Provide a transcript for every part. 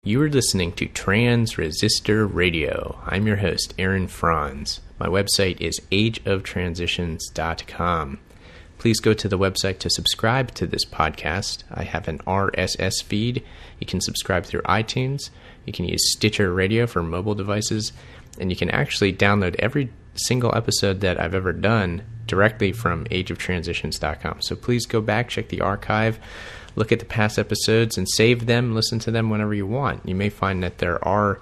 You are listening to Transresistor Radio. I'm your host, Aaron Franz. My website is ageoftransitions.com. Please go to the website to subscribe to this podcast. I have an RSS feed. You can subscribe through iTunes. You can use Stitcher Radio for mobile devices. And you can actually download every single episode that I've ever done directly from ageoftransitions.com. So please go back, check the archive, look at the past episodes, and save them, listen to them whenever you want. You may find that there are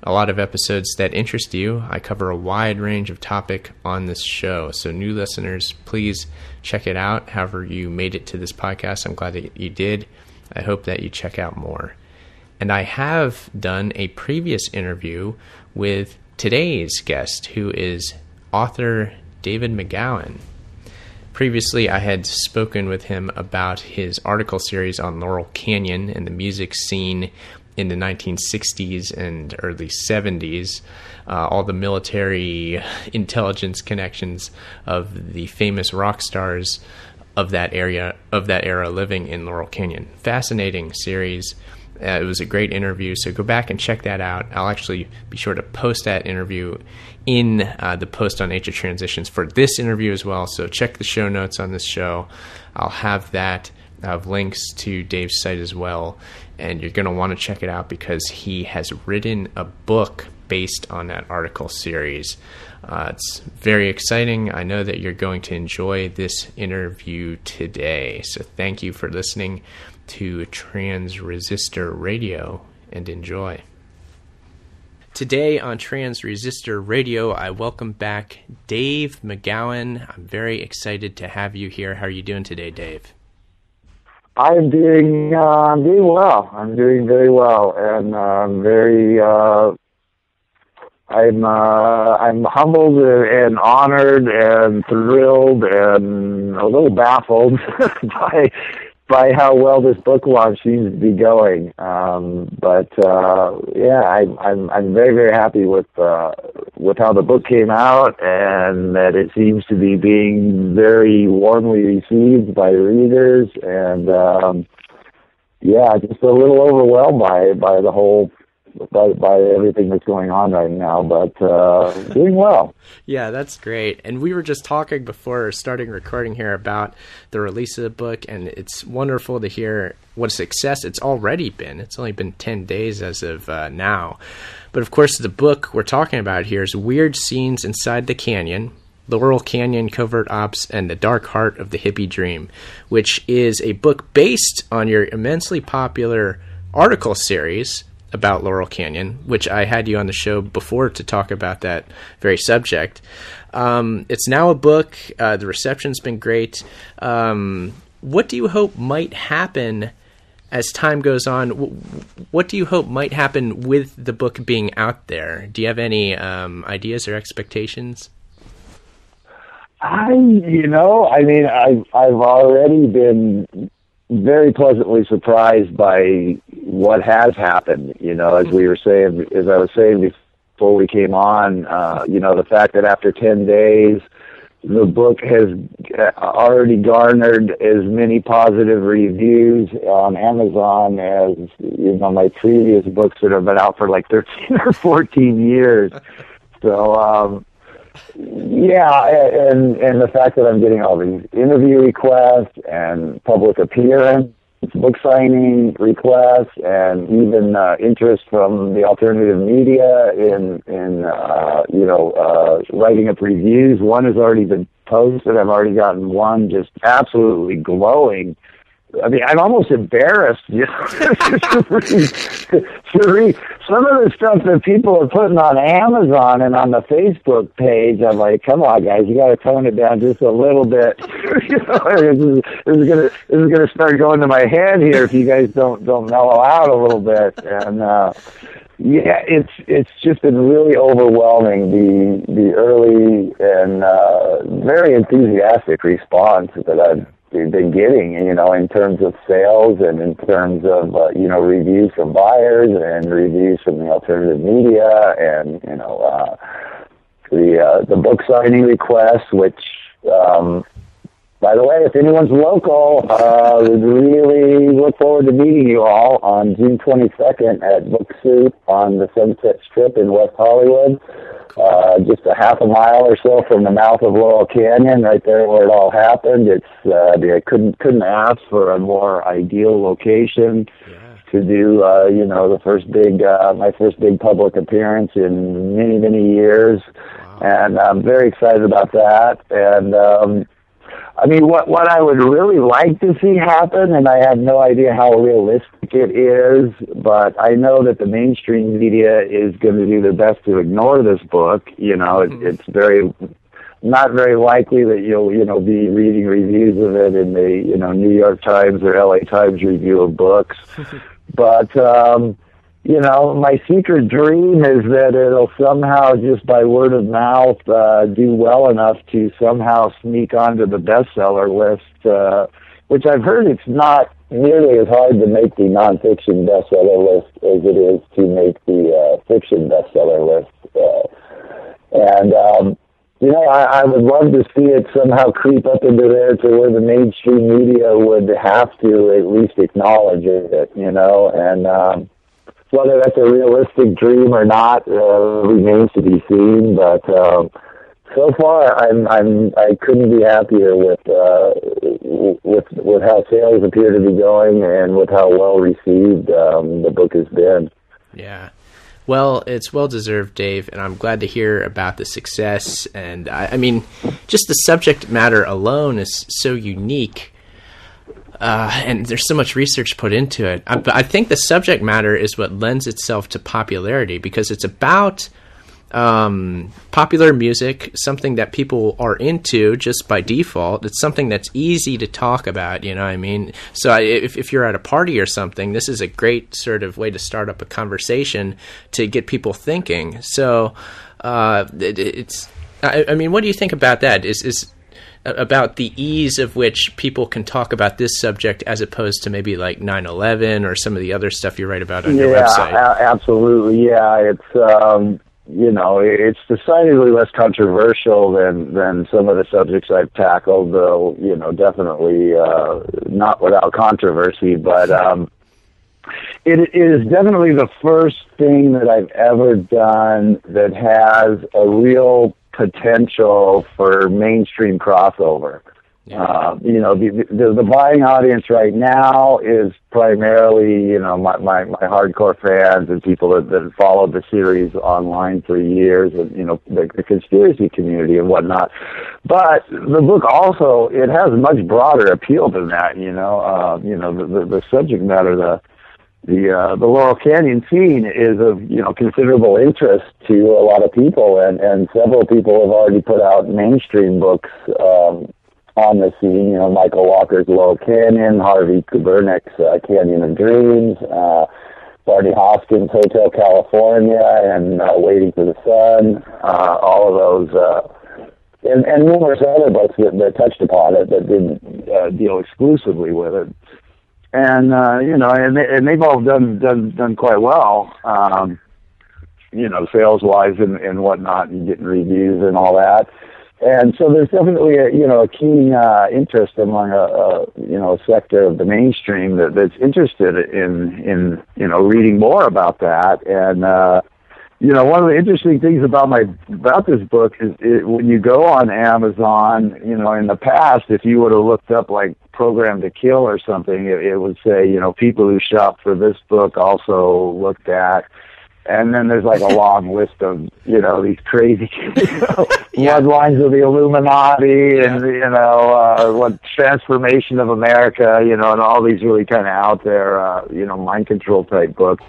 a lot of episodes that interest you. I cover a wide range of topic on this show. So new listeners, please check it out. However you made it to this podcast, I'm glad that you did. I hope that you check out more. And I have done a previous interview with today's guest, who is author David McGowan. Previously, I had spoken with him about his article series on Laurel Canyon and the music scene in the 1960s and early 70s, all the military intelligence connections of the famous rock stars of that era living in Laurel Canyon. Fascinating series. It was a great interview, so go back and check that out. I'll actually be sure to post that interview in the post on Age of Transitions for this interview as well, so check the show notes on this show. I'll have that. I have links to Dave's site as well, and you're going to want to check it out because he has written a book based on that article series. It's very exciting. I know that you're going to enjoy this interview today, so thank you for listening to Transresistor Radio, and enjoy. Today on Transresistor Radio, I welcome back Dave McGowan. I'm very excited to have you here. How are you doing today, Dave? I'm doing well. I'm doing very well, and I'm humbled and honored and thrilled and a little baffled by how well this book launch seems to be going. I'm very, very happy with how the book came out, and that it seems to be being very warmly received by readers, and just a little overwhelmed by the whole by everything that's going on right now, but doing well. Yeah, that's great. And we were just talking before starting recording here about the release of the book, and it's wonderful to hear what a success it's already been. It's only been 10 days as of now. But of course, the book we're talking about here is Weird Scenes Inside the Canyon, Laurel Canyon, Covert Ops, and the Dark Heart of the Hippie Dream, which is a book based on your immensely popular article series about Laurel Canyon, which I had you on the show before to talk about that very subject. It's now a book. The reception's been great. What do you hope might happen as time goes on? What do you hope might happen with the book being out there? Do you have any ideas or expectations? I've already been very pleasantly surprised by what has happened, as I was saying before we came on, the fact that after 10 days, the book has already garnered as many positive reviews on Amazon as, my previous books that have been out for like 13 or 14 years. So, and the fact that I'm getting all these interview requests and public appearance, book signing requests, and even interest from the alternative media in writing up reviews. One has already been posted. I've already gotten one just absolutely glowing. I mean, I'm almost embarrassed, to read some of the stuff that people are putting on Amazon and on the Facebook page. I'm like, come on, guys, you got to tone it down just a little bit. This is gonna start going to my head here if you guys don't mellow out a little bit. And it's just been really overwhelming, the early and very enthusiastic response that I've been getting, in terms of sales and in terms of, reviews from buyers and reviews from the alternative media and, the book signing requests, which by the way, if anyone's local, we'd really look forward to meeting you all on June 22nd at Book Soup on the Sunset Strip in West Hollywood. Just a half a mile or so from the mouth of Laurel Canyon, right there where it all happened. It's I couldn't ask for a more ideal location to do the my first big public appearance in many years. Wow. And I'm very excited about that. And I mean, what I would really like to see happen, and I have no idea how realistic it is, but I know that the mainstream media is going to do their best to ignore this book. It's not very likely that you'll be reading reviews of it in the New York Times or LA Times review of books. But my secret dream is that it'll somehow, just by word of mouth, do well enough to somehow sneak onto the bestseller list, which I've heard it's not nearly as hard to make the nonfiction bestseller list as it is to make the fiction bestseller list. I would love to see it somehow creep up into there to where the mainstream media would have to at least acknowledge it, and whether that's a realistic dream or not remains to be seen. But so far, I couldn't be happier with how sales appear to be going and with how well received the book has been. Yeah. Well, it's well-deserved, Dave, and I'm glad to hear about the success. And I mean, just the subject matter alone is so unique, and there's so much research put into it. But I think the subject matter is what lends itself to popularity, because it's about popular music, something that people are into just by default. It's something that's easy to talk about, you know what I mean? So if you're at a party or something, this is a great sort of way to start up a conversation to get people thinking. So I mean, what do you think about that? Is about the ease of which people can talk about this subject as opposed to maybe like 9/11 or some of the other stuff you write about on your website? Absolutely. Yeah, it's decidedly less controversial than some of the subjects I've tackled, though, definitely not without controversy. But it is definitely the first thing that I've ever done that has a real potential for mainstream crossover. Yeah. The buying audience right now is primarily, my hardcore fans and people that followed the series online for years, and, the conspiracy community and whatnot. But the book also, it has much broader appeal than that, the subject matter, the Laurel Canyon scene is of, considerable interest to a lot of people, and several people have already put out mainstream books, on the scene, Michael Walker's Laurel Canyon, Harvey Kubernik's Canyon of Dreams, Barney Hoskins' Hotel California, and Waiting for the Sun, all of those, and numerous other books that touched upon it that didn't deal exclusively with it. And, and they've all done quite well, sales-wise and whatnot, and getting reviews and all that. And so there's definitely a keen interest among a sector of the mainstream that's interested in reading more about that. And one of the interesting things about this book is when you go on Amazon, in the past, if you would have looked up like Program to Kill or something, it would say people who shop for this book also looked at. And then there's like a long list of, these crazy, bloodlines of the Illuminati and, what transformation of America, and all these really kind of out there, mind control type books.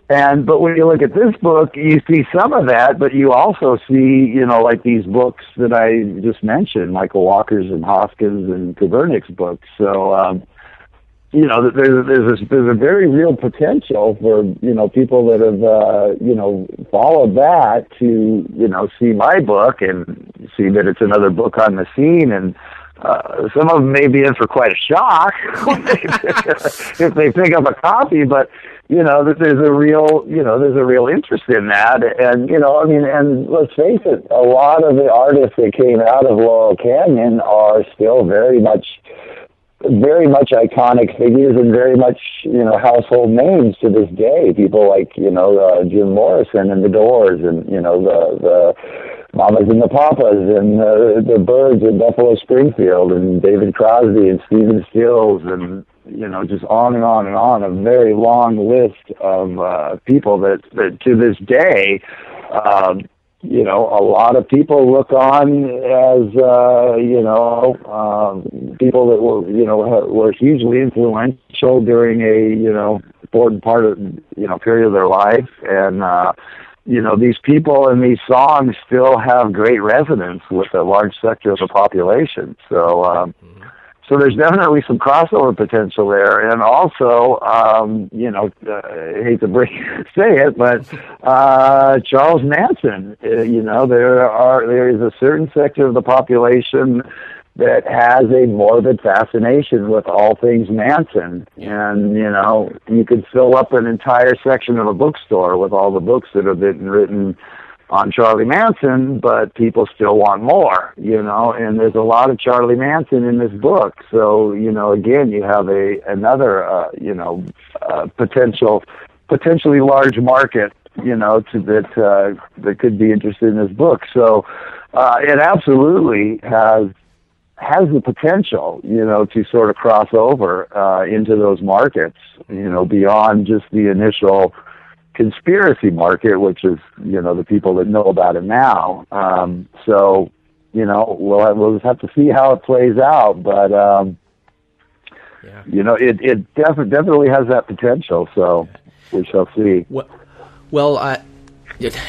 But when you look at this book, you see some of that, but you also see, like these books that I just mentioned, Michael Walker's and Hoskins and Kubernik's books. So, there's a very real potential for, people that have, followed that to, see my book and see that it's another book on the scene. And some of them may be in for quite a shock if they pick up a copy, but that there's a real interest in that. And, and let's face it, a lot of the artists that came out of Laurel Canyon are still very much iconic figures and very much, household names to this day. People like, Jim Morrison and the Doors and, the Mamas and the Papas and the Byrds and Buffalo Springfield and David Crosby and Stephen Stills and, just on and on and on, a very long list of people that to this day, a lot of people look on as, people that were hugely influential during a, important part of, period of their life. And, these people and these songs still have great resonance with a large sector of the population. So, so there's definitely some crossover potential there, and also, I hate to say it, but Charles Manson. There is a certain sector of the population that has a morbid fascination with all things Manson, and you could fill up an entire section of a bookstore with all the books that have been written on Charlie Manson, but people still want more, and there's a lot of Charlie Manson in this book. So, again, you have another, potentially large market, that could be interested in this book. So, it absolutely has the potential, to sort of cross over, into those markets, beyond just the initial conspiracy market, which is, the people that know about it now. So, we'll just have to see how it plays out, but, it definitely has that potential. So we shall see. Well,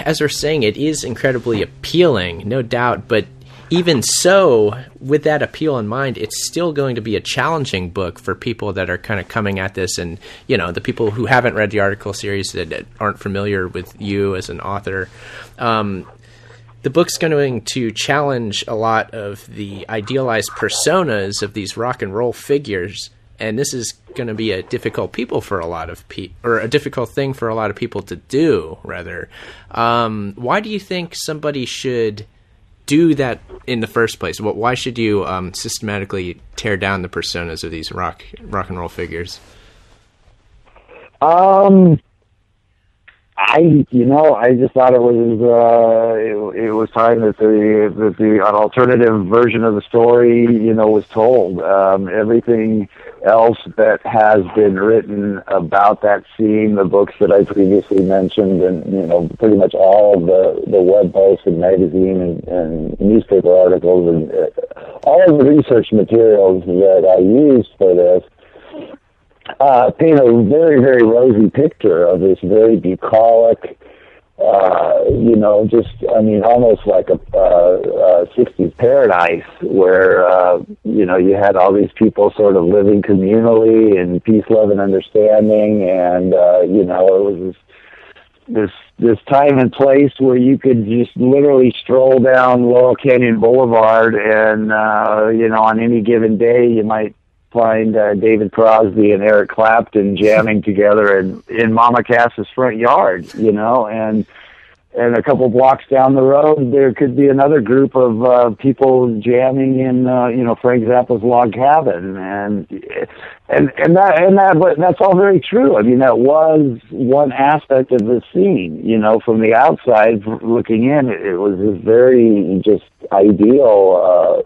as we're saying, it is incredibly appealing, no doubt, but even so, with that appeal in mind, it's still going to be a challenging book for people that are kind of coming at this, and the people who haven't read the article series, that aren't familiar with you as an author. The book's going to challenge a lot of the idealized personas of these rock and roll figures, and this is going to be a difficult for a lot of people, or a difficult thing for a lot of people to do, rather. Why do you think somebody should do that in the first place? Why should you systematically tear down the personas of these rock and roll figures? I just thought it was time that the an alternative version of the story, was told. Everything else that has been written about that scene, the books that I previously mentioned, and pretty much all of the web posts and magazine and newspaper articles and all of the research materials that I used for this paint a very, very rosy picture of this very bucolic, almost like a 60s paradise where, you had all these people sort of living communally in peace, love, and understanding, and, it was this time and place where you could just literally stroll down Laurel Canyon Boulevard and, on any given day you might find David Crosby and Eric Clapton jamming together in Mama Cass's front yard, and a couple blocks down the road there could be another group of people jamming in Frank Zappa's log cabin, and that's all very true. I mean, that was one aspect of the scene. From the outside looking in, it was this very just ideal,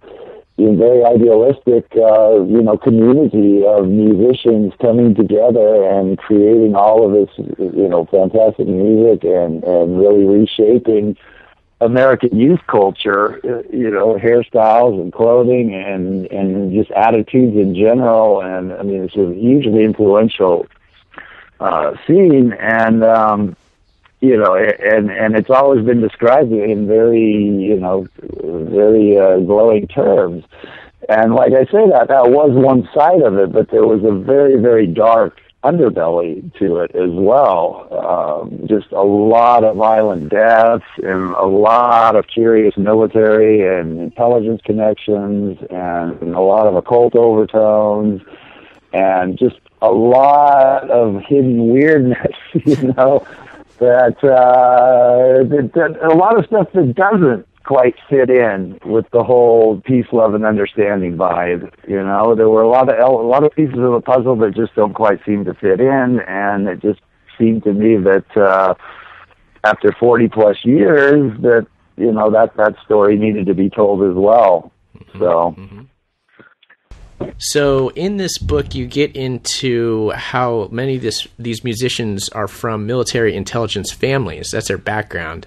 very idealistic, community of musicians coming together and creating all of this, fantastic music and really reshaping American youth culture, hairstyles and clothing and just attitudes in general. And I mean, it's a hugely influential scene, and and it's always been described in very, very glowing terms. And like I say, that was one side of it, but there was a very, very dark underbelly to it as well. Just a lot of violent deaths and a lot of curious military and intelligence connections and a lot of occult overtones. and just a lot of hidden weirdness, you know, that a lot of stuff that doesn't quite fit in with the whole peace, love, and understanding vibe. You know, there were a lot of pieces of the puzzle that just don't quite seem to fit in, and it just seemed to me that after 40 plus years, that you know that story needed to be told as well. So. So in this book, you get into how many of these musicians are from military intelligence families. That's their background.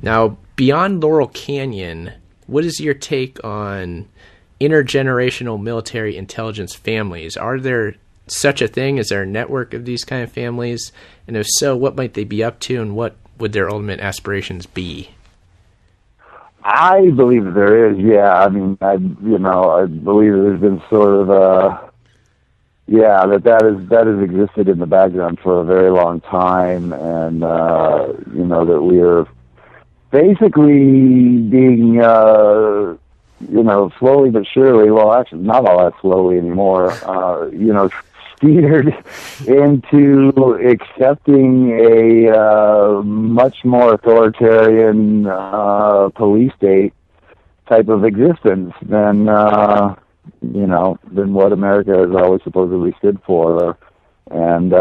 Now, beyond Laurel Canyon, what is your take on intergenerational military intelligence families? Are there such a thing? Is there a network of these kind of families? And if so, what might they be up to, and what would their ultimate aspirations be? I believe that there is, yeah. I mean, I believe there's been sort of that has existed in the background for a very long time, and you know, that we are basically being, you know, slowly but surely, well, actually not all that slowly anymore, you know, steered into accepting a much more authoritarian police state type of existence than you know, than what America has always supposedly stood for. And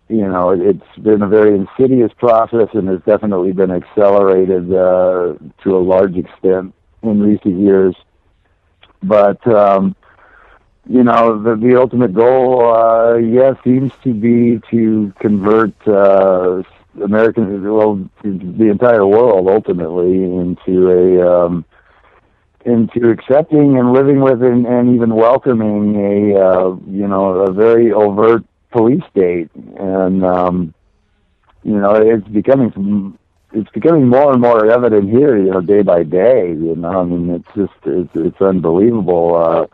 you know, it's been a very insidious process, and has definitely been accelerated to a large extent in recent years. But you know, the ultimate goal, seems to be to convert Americans, well, the entire world, ultimately, into accepting and living with and even welcoming a very overt police state. And you know, it's becoming more and more evident here, you know, day by day. You know, I mean, it's unbelievable.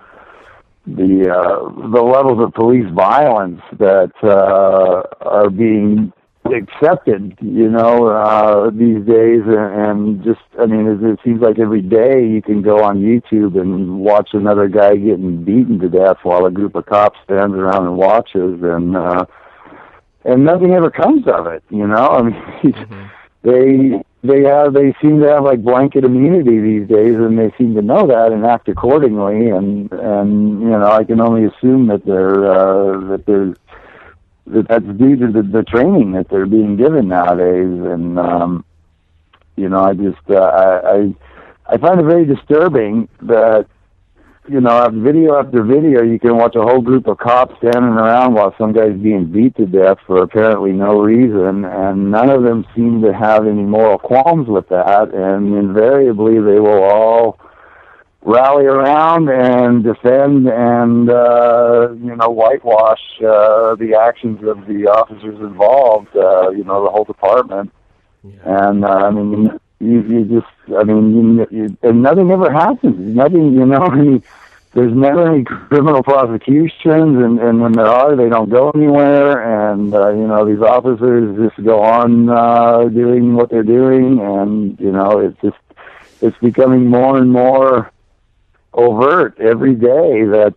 The levels of police violence that are being accepted, you know, these days, and just, I mean, it seems like every day you can go on YouTube and watch another guy getting beaten to death while a group of cops stands around and watches, and nothing ever comes of it, you know. I mean, they seem to have like blanket immunity these days, and they seem to know that and act accordingly. And you know, I can only assume that that's due to the training that they're being given nowadays. And you know, I find it very disturbing that, you know, video after video, you can watch a whole group of cops standing around while some guy's being beat to death for apparently no reason, and none of them seem to have any moral qualms with that, and invariably they will all rally around and defend and, you know, whitewash the actions of the officers involved, you know, the whole department. Yeah. And, I mean, you just, I mean, and nothing ever happens. Nothing, you know, I mean, there's never any criminal prosecutions, and when there are, they don't go anywhere, and, you know, these officers just go on doing what they're doing, and, you know, it's becoming more and more overt every day that,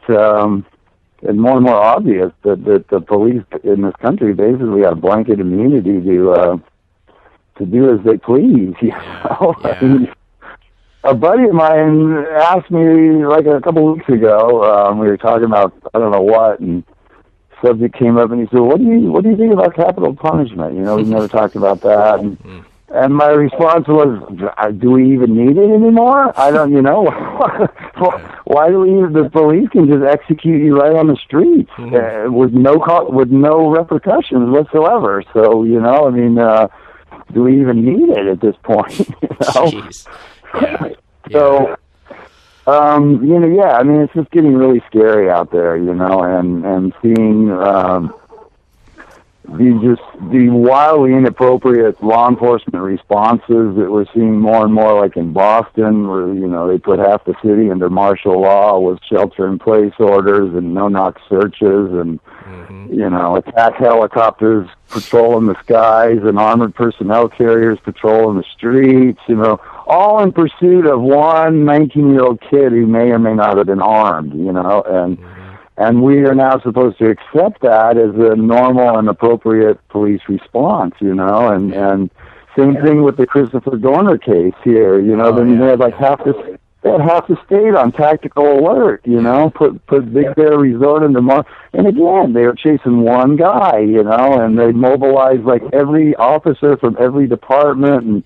and more obvious that the police in this country basically have blanket immunity to do as they please, you know. Yeah. I mean, a buddy of mine asked me like a couple of weeks ago. We were talking about I don't know what, and subject came up, and he said, "What do you think about capital punishment? You know, we've never talked about that." And my response was, "Do we even need it anymore? I don't, you know, why do we? The police can just execute you right on the streets with no repercussions whatsoever. So, you know, I mean." Do we even need it at this point? You know? Jeez. Yeah. So, you know, yeah, I mean, it's just getting really scary out there, you know, and seeing the wildly inappropriate law enforcement responses that we're seeing more and more, like in Boston, where, you know, they put half the city under martial law with shelter-in-place orders and no-knock searches, and you know, attack helicopters patrolling the skies and armored personnel carriers patrolling the streets, you know, all in pursuit of one 19-year-old kid who may or may not have been armed, you know, And we are now supposed to accept that as a normal and appropriate police response, and same thing with the Christopher Dorner case here, they had like half the state on tactical alert, put Big Bear Resort into and again, they were chasing one guy, and they mobilized like every officer from every department and,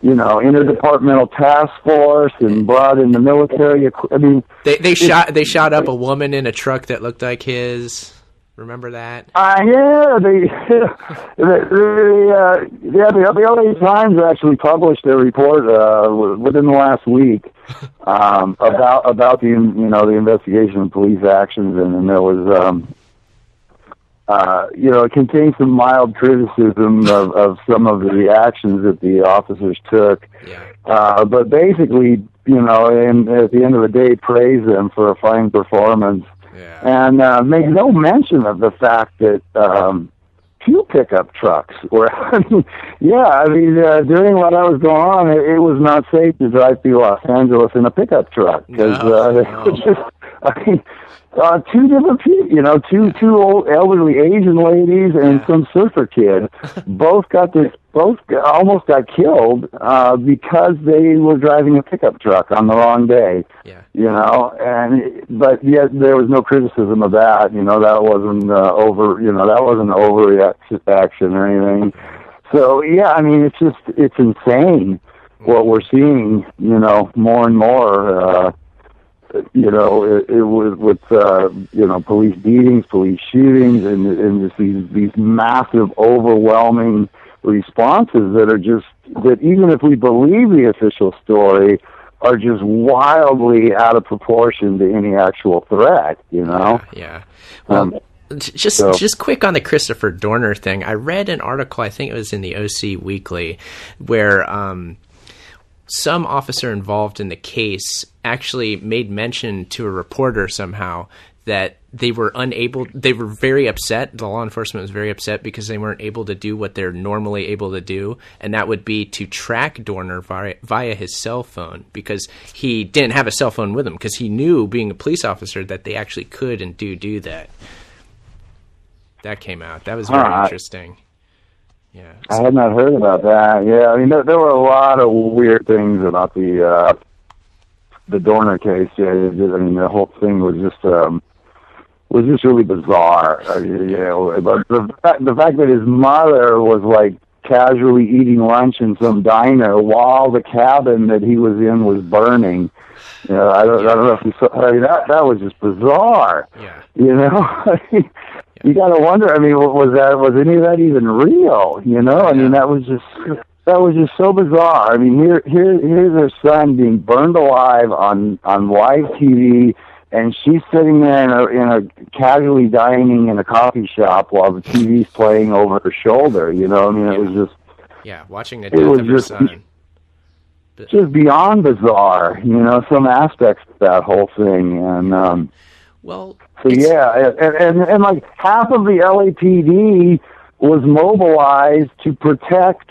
interdepartmental task force and brought in the military. I mean, they shot up a woman in a truck that looked like his. Remember that? Yeah, the LA Times actually published a report within the last week about the investigation of police actions, and there was it contains some mild criticism of some of the actions that the officers took, but basically, and at the end of the day, praise them for a fine performance. And make no mention of the fact that fuel pickup trucks were, during what I was going on, it was not safe to drive through Los Angeles in a pickup truck. Because two different people, two old elderly Asian ladies and some surfer kid, both almost got killed because they were driving a pickup truck on the wrong day. But yet there was no criticism of that. That wasn't that wasn't overreaction or anything. So it's insane what we're seeing. More and more. It was with police beatings, police shootings, and just these massive, overwhelming responses that even if we believe the official story, are just wildly out of proportion to any actual threat. Yeah. Well, just quick on the Christopher Dorner thing. I read an article, I think it was in the OC Weekly, where some officer involved in the case actually made mention to a reporter somehow that they were very upset. The law enforcement was very upset because they weren't able to do what they're normally able to do, and that would be to track Dorner via his cell phone, because he didn't have a cell phone with him, because he knew, being a police officer, that they actually could and do that. That came out. That was very interesting. Yeah, I had not heard about that. Yeah, there were a lot of weird things about the Dorner case. Yeah, the whole thing was just really bizarre. But the fact that his mother was like casually eating lunch in some diner while the cabin that he was in was burning. I don't know if you saw. That was just bizarre. Yeah. You got to wonder. Was any of that even real? That was just so bizarre. Here's her son being burned alive on live TV, and she's sitting there in a casually dining in a coffee shop while the TV's playing over her shoulder. It was just watching the death of her son. Just beyond bizarre. Some aspects of that whole thing, and and like half of the LAPD was mobilized to protect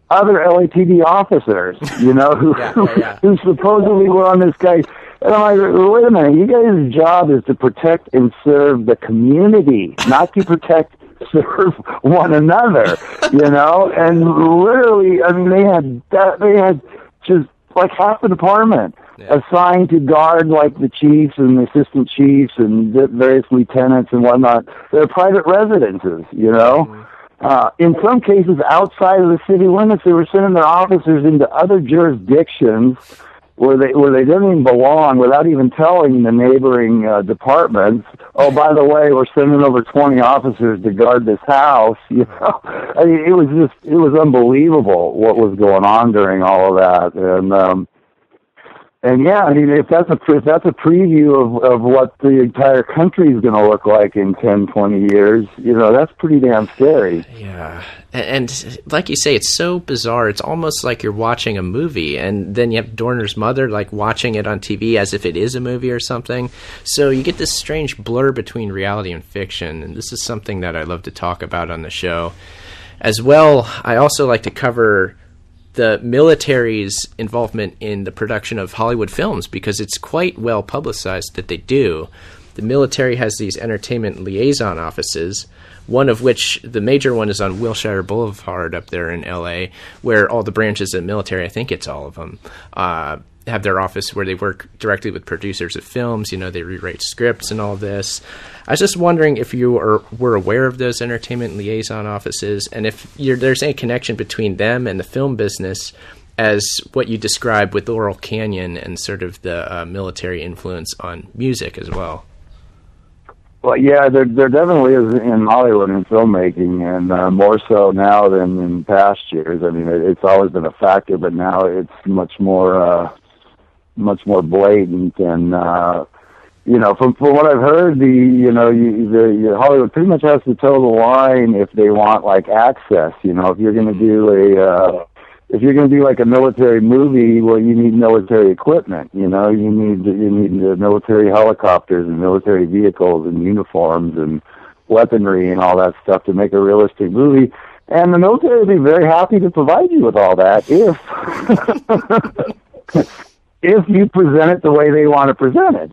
other LAPD officers, who supposedly were on this guy. And I'm like, wait a minute, you guys' job is to protect and serve the community, not to serve one another, And literally, they had just like half the department assigned to guard like the chiefs and the assistant chiefs and the various lieutenants and whatnot. They're private residences, In some cases outside of the city limits, they were sending their officers into other jurisdictions where they didn't even belong, without even telling the neighboring departments, oh, by the way, we're sending over 20 officers to guard this house. It was unbelievable what was going on during all of that. And if that's a preview of what the entire country is going to look like in 10, 20 years, that's pretty damn scary. Yeah. And like you say, it's so bizarre. It's almost like you're watching a movie, and then you have Dorner's mother like watching it on TV as if it is a movie or something. So you get this strange blur between reality and fiction, and this is something that I love to talk about on the show. As well, I also like to cover the military's involvement in the production of Hollywood films, because it's quite well publicized that they do. the military has these entertainment liaison offices, one of which, the major one, is on Wilshire Boulevard up there in L.A., where all the branches of the military, I think it's all of them, have their office where they work directly with producers of films. They rewrite scripts and all this. I was just wondering if you were aware of those entertainment liaison offices, and if there's any connection between them and the film business as what you described with Laurel Canyon and sort of the military influence on music as well. Well, yeah, there definitely is in Hollywood and filmmaking, and more so now than in past years. I mean, it's always been a factor, but now it's much more blatant. And from what I've heard, the Hollywood pretty much has to toe the line if they want like access. If you're going to do like a military movie, well, you need military equipment. You need military helicopters and military vehicles and uniforms and weaponry and all that stuff to make a realistic movie. And the military would be very happy to provide you with all that if you present it the way they want to present it.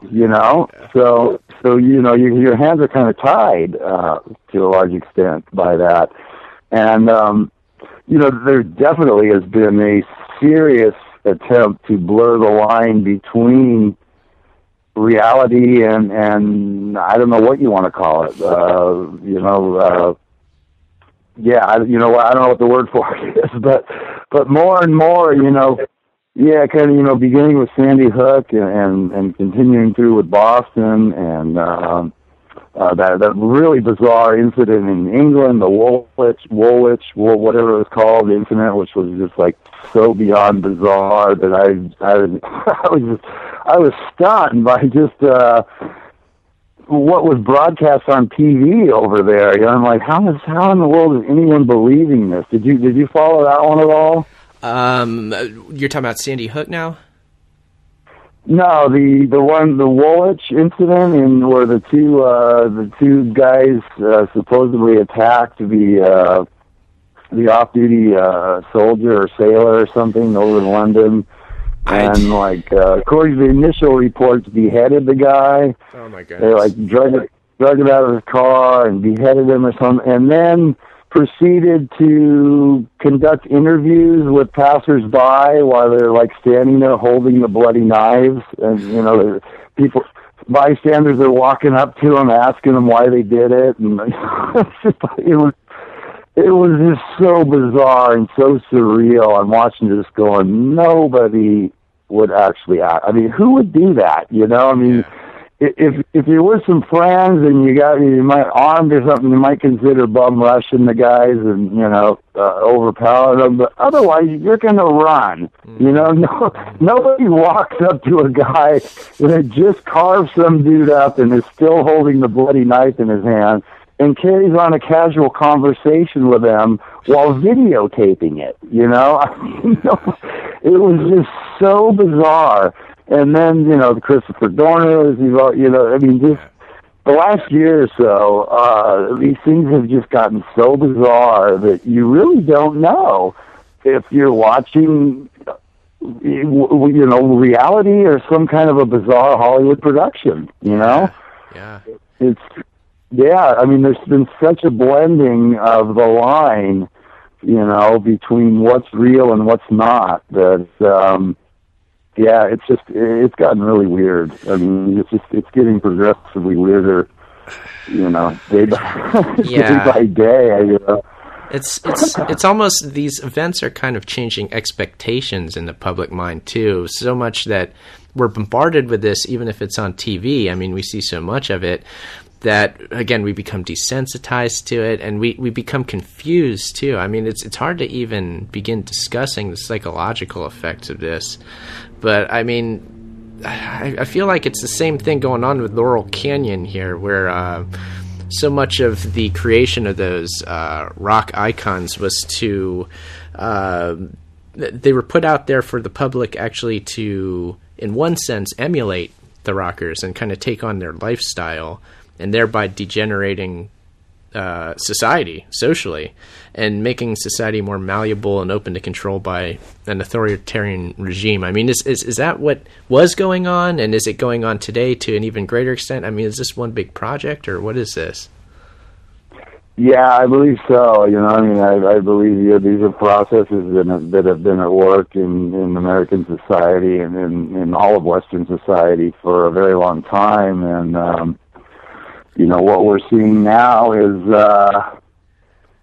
So your hands are kind of tied to a large extent by that. And there definitely has been a serious attempt to blur the line between reality and I don't know what you want to call it. I don't know what the word for it is, but more and more, beginning with Sandy Hook and continuing through with Boston and that really bizarre incident in England, the Woolwich, whatever it was called, the incident, which was just like so beyond bizarre that I was stunned by just what was broadcast on TV over there. I'm like, how in the world is anyone believing this? Did you follow that one at all? You're talking about Sandy Hook now? No, the Woolwich incident, and where the two guys supposedly attacked the off-duty soldier or sailor or something over in London, and according to the initial reports, beheaded the guy. Oh my goodness! They drug it out of his car and beheaded him or something, and then proceeded to conduct interviews with passersby while they're standing there holding the bloody knives, and bystanders are walking up to them asking them why they did it, and it was just so bizarre and so surreal. I'm watching this going, nobody would actually act. I mean, who would do that? If you're with some friends and you might armed or something, you might consider bum rushing the guys and overpowering them. But otherwise, you're going to run. Nobody walks up to a guy that had just carved some dude up and is still holding the bloody knife in his hand and carries on a casual conversation with them while videotaping it. It was just so bizarre. And then, Christopher Dorner, just the last year or so, these things have just gotten so bizarre that you really don't know if you're watching, reality or some kind of a bizarre Hollywood production, Yeah. There's been such a blending of the line, between what's real and what's not, that, it's gotten really weird. I mean, it's getting progressively weirder, day by day. It's almost, these events are kind of changing expectations in the public mind too, so much that we're bombarded with this, even if it's on TV. I mean, we see so much of it that, again, we become desensitized to it, and we become confused too. I mean, it's hard to even begin discussing the psychological effects of this. But I mean, I feel like it's the same thing going on with Laurel Canyon here, where so much of the creation of those rock icons was to they were put out there for the public actually to, in one sense, emulate the rockers and kind of take on their lifestyle, and thereby degenerating society socially, and making society more malleable and open to control by an authoritarian regime. I mean, is that what was going on, and is it going on today to an even greater extent? I mean, is this one big project, or what is this? Yeah, I believe so. You know, I mean, I believe these are processes that have been at work in American society and in all of Western society for a very long time. And, you know, what we're seeing now is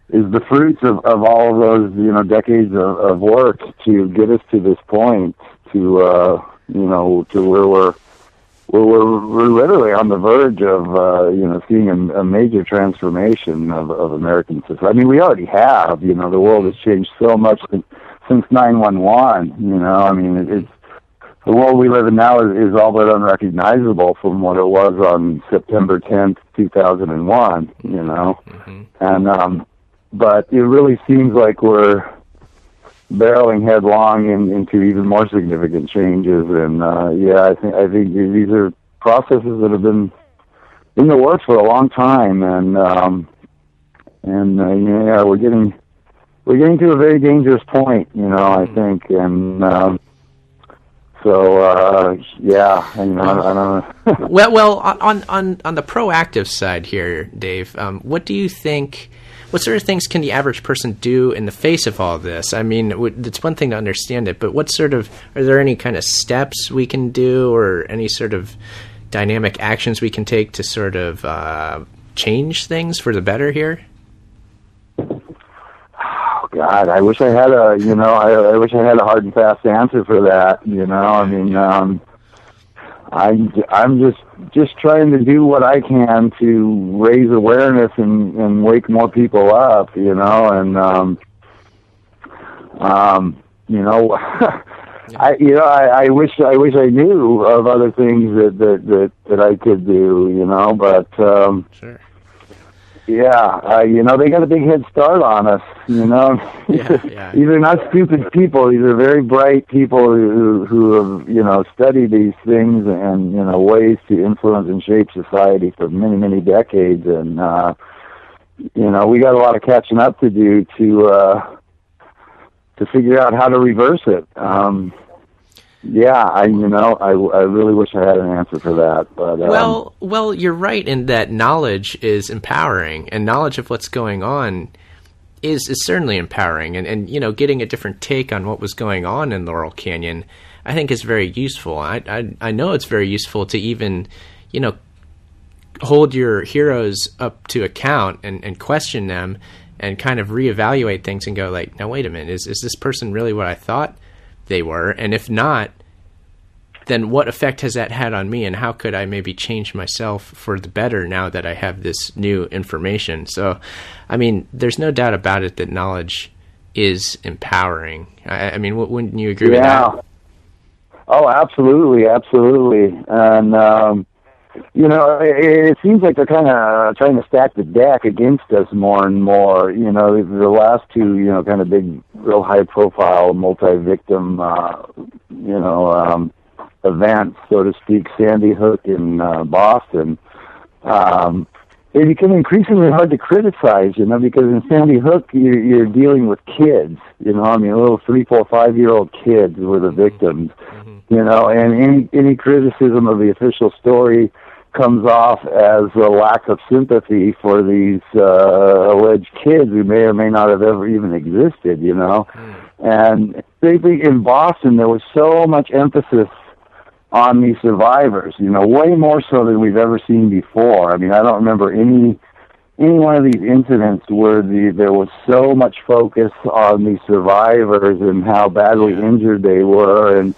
the fruits of all of those, you know, decades of work to get us to this point, to, you know, to where we're literally on the verge of, you know, seeing a major transformation of American society. I mean, we already have, you know, the world has changed so much since 9/11, you know, I mean, it's, the world we live in now is all but unrecognizable from what it was on September 10th, 2001, you know, and, but it really seems like we're barreling headlong into even more significant changes, and yeah, I think these are processes that have been in the works for a long time, and yeah, we're getting to a very dangerous point, you know, I think, and so yeah, I don't know. well, on the proactive side here, Dave, what do you think? What sort of things can the average person do in the face of all this? I mean, it's one thing to understand it, but are there any kind of steps we can do, or any sort of dynamic actions we can take to sort of change things for the better here? Oh God, I wish I had I wish I had a hard and fast answer for that. You know, I mean, I'm just trying to do what I can to raise awareness and wake more people up, you know, and you know, I wish I knew of other things that I could do, you know, but sure. Yeah, you know, they got a big head start on us, you know. Yeah. These are not stupid people. These are very bright people who have, you know, studied these things and, you know, ways to influence and shape society for many, many decades. And, you know, we got a lot of catching up to do to figure out how to reverse it. Yeah, I really wish I had an answer for that. But well, you're right in that knowledge is empowering, and knowledge of what's going on is certainly empowering. And you know, getting a different take on what was going on in Laurel Canyon, I think, is very useful. I know it's very useful to even, you know, hold your heroes up to account and question them and kind of reevaluate things and go like, now wait a minute, is this person really what I thought they were? And if not, then what effect has that had on me, and how could I maybe change myself for the better now that I have this new information? So, I mean, there's no doubt about it that knowledge is empowering. I mean, wouldn't you agree with that? Oh, absolutely. And, you know, it seems like they're kind of trying to stack the deck against us more and more. You know, the last two, you know, kind of big, real high-profile, multi-victim, you know, events, so to speak, Sandy Hook in Boston, they become increasingly hard to criticize, you know, because in Sandy Hook, you're dealing with kids, you know, I mean, little 3, 4, 5-year-old kids were the victims, you know, and any criticism of the official story comes off as a lack of sympathy for these alleged kids who may or may not have ever even existed, you know. And they think in Boston there was so much emphasis on these survivors, you know, way more so than we've ever seen before. I mean, I don't remember any one of these incidents where there was so much focus on these survivors and how badly injured they were, and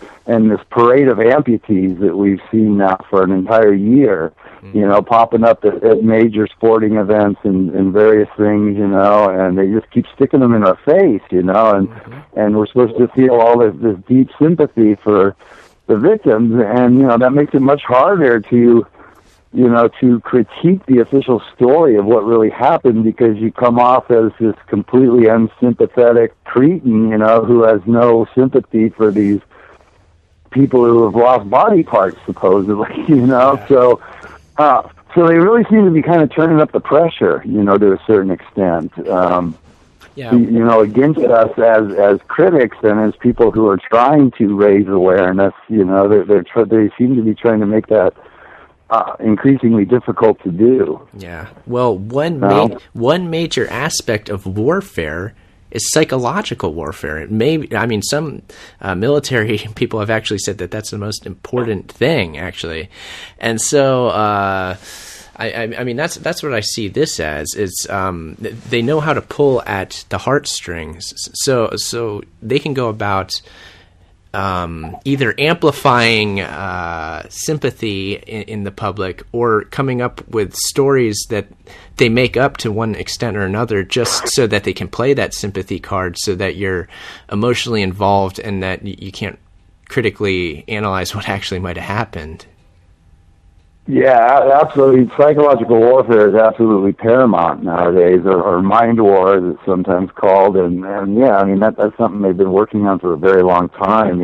this parade of amputees that we've seen now for an entire year, you know, popping up at major sporting events and various things, you know, and they just keep sticking them in our face, you know, and we're supposed to feel all this deep sympathy for the victims, and, you know, that makes it much harder to, you know, to critique the official story of what really happened, because you come off as this completely unsympathetic cretin, you know, who has no sympathy for these people who have lost body parts, supposedly, you know. So So they really seem to be kind of turning up the pressure, to a certain extent. Against us as critics and as people who are trying to raise awareness, they seem to be trying to make that increasingly difficult to do. Yeah. Well, one major aspect of warfare is psychological warfare. It may, some military people have actually said that that's the most important thing, actually. And so, that's what I see this as. It's they know how to pull at the heartstrings, so they can go about either amplifying sympathy in the public or coming up with stories that they make up to one extent or another just so that they can play that sympathy card so that you're emotionally involved and that you can't critically analyze what actually might have happened. Yeah, absolutely. Psychological warfare is absolutely paramount nowadays, or mind war, as it's sometimes called. And that's something they've been working on for a very long time.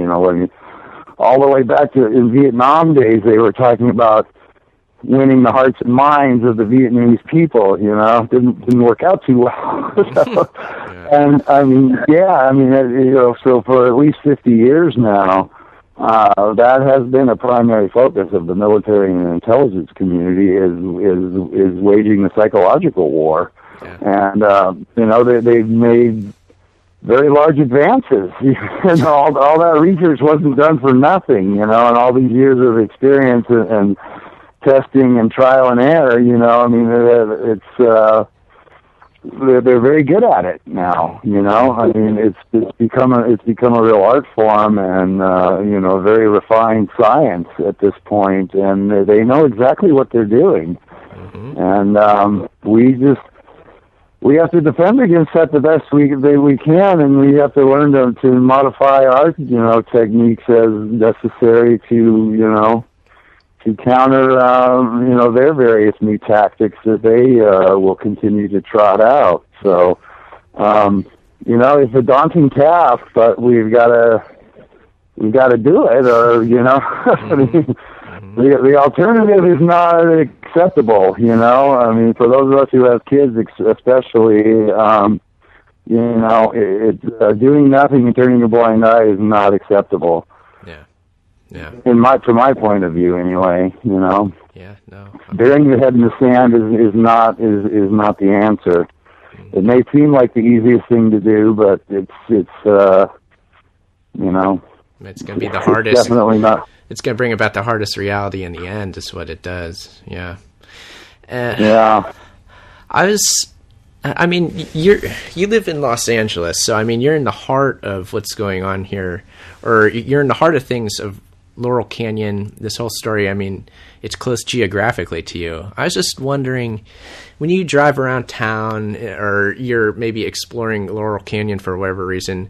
All the way back to in Vietnam days, they were talking about winning the hearts and minds of the Vietnamese people. Didn't work out too well. So for at least 50 years now, that has been a primary focus of the military and intelligence community is waging the psychological war. Yeah. And they've made very large advances. All that research wasn't done for nothing, and all these years of experience and testing and trial and error, they're very good at it now. It's become a real art form and a very refined science at this point, and they know exactly what they're doing. Mm-hmm. And we have to defend against that the best we can, and we have to learn to modify our techniques as necessary to counter, their various new tactics that they will continue to trot out. So, it's a daunting task, but we've got to do it, or mm-hmm. the alternative is not acceptable. For those of us who have kids, especially, doing nothing and turning a blind eye is not acceptable. Yeah. From my point of view, anyway, Yeah, no. Burying your head in the sand is not the answer. Mm-hmm. It may seem like the easiest thing to do, but it's going to be the hardest. Definitely not. It's going to bring about the hardest reality in the end. Is what it does. Yeah. Yeah. You live in Los Angeles, so you're in the heart of what's going on here, or you're in the heart of things of Laurel Canyon, this whole story. It's close geographically to you. I was just wondering, when you drive around town or you're maybe exploring Laurel Canyon for whatever reason,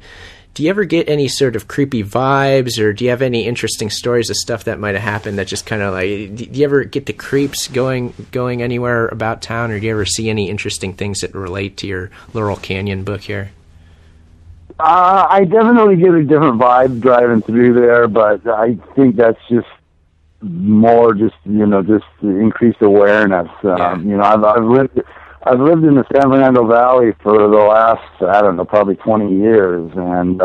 do you ever get any sort of creepy vibes, or do you have any interesting stories of stuff that might have happened that just kind of do you ever get the creeps going anywhere about town, or do you ever see any interesting things that relate to your Laurel Canyon book here? I definitely get a different vibe driving through there, but I think that's just more just increased awareness. I've lived in the San Fernando Valley for the last, probably 20 years, and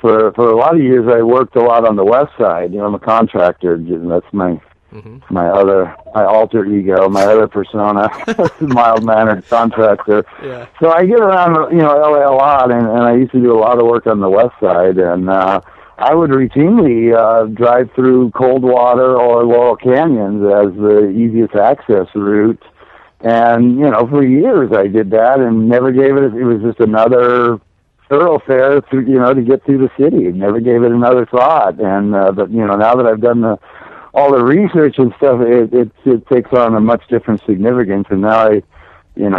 for a lot of years I worked a lot on the west side. I'm a contractor. That's my alter ego, my other persona, mild-mannered contractor. Yeah. So I get around, LA a lot, and I used to do a lot of work on the west side, and I would routinely drive through Coldwater or Laurel Canyons as the easiest access route. And, for years I did that and never gave it was just another thoroughfare to, to get through the city. Never gave it another thought. And, but, now that I've done all the research and stuff, it takes on a much different significance. And now I,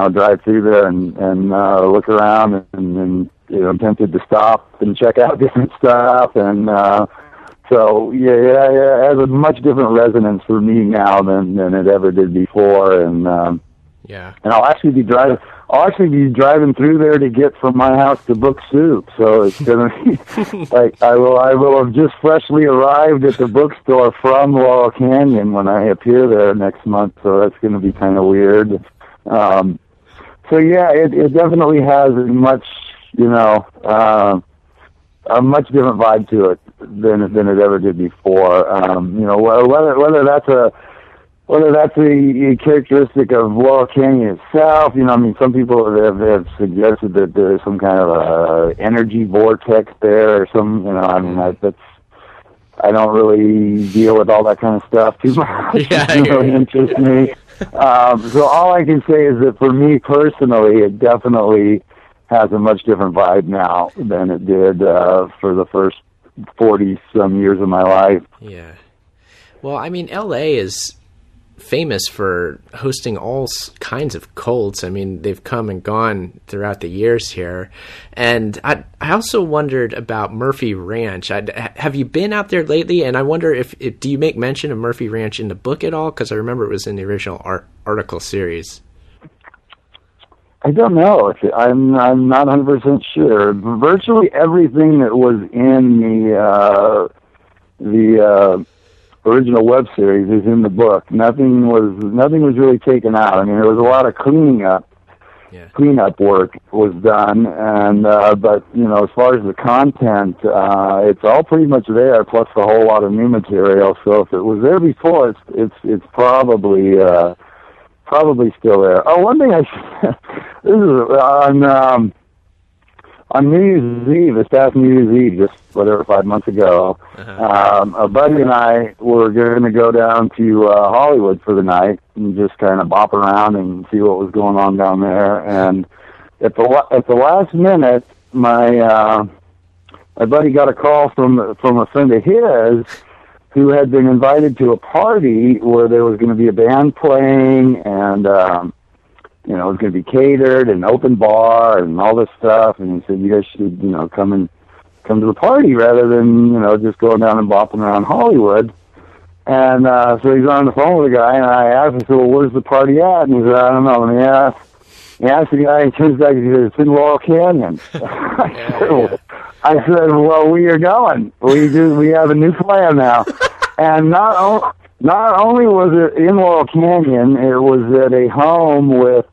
drive through there and look around and I'm tempted to stop and check out different stuff. And, so it has a much different resonance for me now than it ever did before. And, and I'll actually be driving. I'll actually be driving through there to get from my house to Book Soup. So it's going to be like I will have just freshly arrived at the bookstore from Laurel Canyon when I appear there next month. So that's going to be kind of weird. So yeah, it definitely has a much different vibe to it than it ever did before. Whether that's a characteristic of Laurel Canyon itself, some people have suggested that there's some kind of a energy vortex there, or some, I don't really deal with all that kind of stuff too much. Yeah, it really interests me. So all I can say is that for me personally, it definitely has a much different vibe now than it did for the first 40-some years of my life. Yeah. Well, I mean, L.A. is famous for hosting all kinds of cults. I mean, they've come and gone throughout the years here. And I also wondered about Murphy Ranch. Have you been out there lately? And I wonder if do you make mention of Murphy Ranch in the book at all? Because I remember it was in the original article series. I don't know. I'm not 100% sure. Virtually everything that was in the original web series is in the book. Nothing was really taken out. I mean, there was a lot of cleanup work was done, and but as far as the content, it's all pretty much there, plus a whole lot of new material. So if it was there before, it's probably still there. Oh, one thing this is on New Year's Eve, this past New Year's Eve, just 5 months ago, a buddy and I were going to go down to Hollywood for the night and just kind of bop around and see what was going on down there. And at the last minute, my buddy got a call from a friend of his who had been invited to a party where there was going to be a band playing, and it was going to be catered and open bar and all this stuff. And he said, you guys should, come to the party rather than, just going down and bopping around Hollywood. And so he's on the phone with the guy, and I asked him, well, where's the party at? And he said, I don't know. And he asked the guy, and turns back, he said, it's in Laurel Canyon. I said, well, we are going. We have a new plan now. And not only was it in Laurel Canyon, it was at a home with,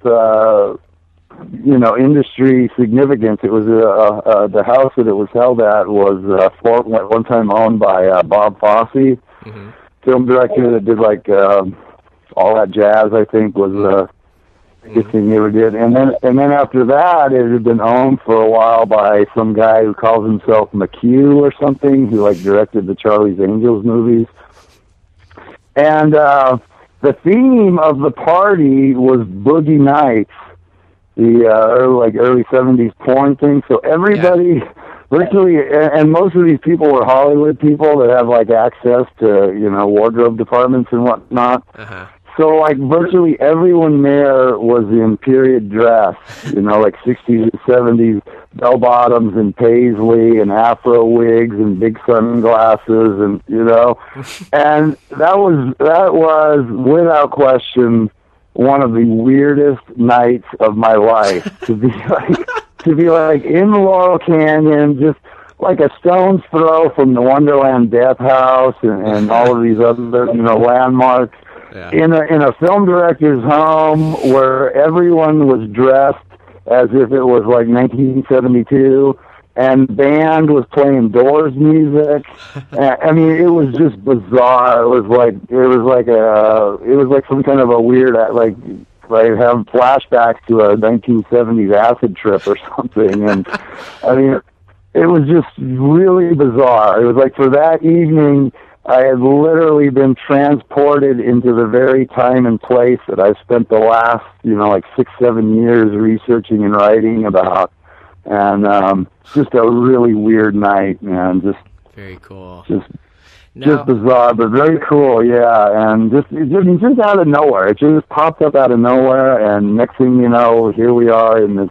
industry significance. It was the house that it was held at was one time owned by Bob Fosse, film director that did All That Jazz, I think, was the biggest thing he ever did. And then after that, it had been owned for a while by some guy who calls himself McHugh or something, who directed the Charlie's Angels movies. And the theme of the party was Boogie Nights, the early 70s porn thing. So everybody, virtually, and most of these people were Hollywood people that have access to wardrobe departments and whatnot. So virtually everyone there was in period dress, 60s and 70s bell bottoms and paisley and afro wigs and big sunglasses, and and that was without question one of the weirdest nights of my life to be in Laurel Canyon, just like a stone's throw from the Wonderland Death House and all of these other landmarks. Yeah. In a film director's home where everyone was dressed as if it was 1972, and band was playing Doors music. I mean, it was just bizarre. It was like some kind of a weird having flashbacks to a 1970s acid trip or something. And I mean, it was just really bizarre. It was for that evening, I had literally been transported into the very time and place that I've spent the last, 6-7 years researching and writing about. And just a really weird night, man. Just very cool. Just bizarre, but very cool, yeah. And just out of nowhere. It just popped up out of nowhere, and next thing you know, here we are in this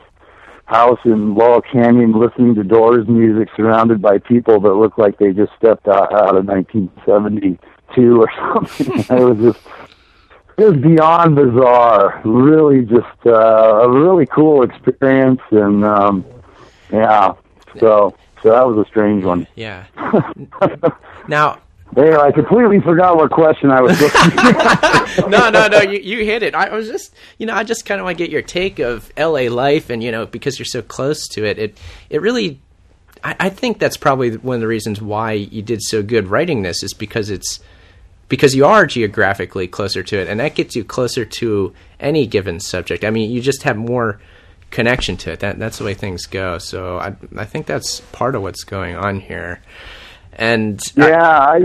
house in Laurel Canyon listening to Doors music surrounded by people that look like they just stepped out of 1972 or something. It was just It was beyond bizarre. Really, just a really cool experience, and yeah. So that was a strange one. Yeah. Now. Hey, I completely forgot what question I was looking at. No, you hit it. I was just, I just kind of want to get your take of LA life, and, because you're so close to it, it really, I think that's probably one of the reasons why you did so good writing this, is because you are geographically closer to it, and that gets you closer to any given subject. I mean, you just have more connection to it. That's the way things go. So I think that's part of what's going on here. And yeah,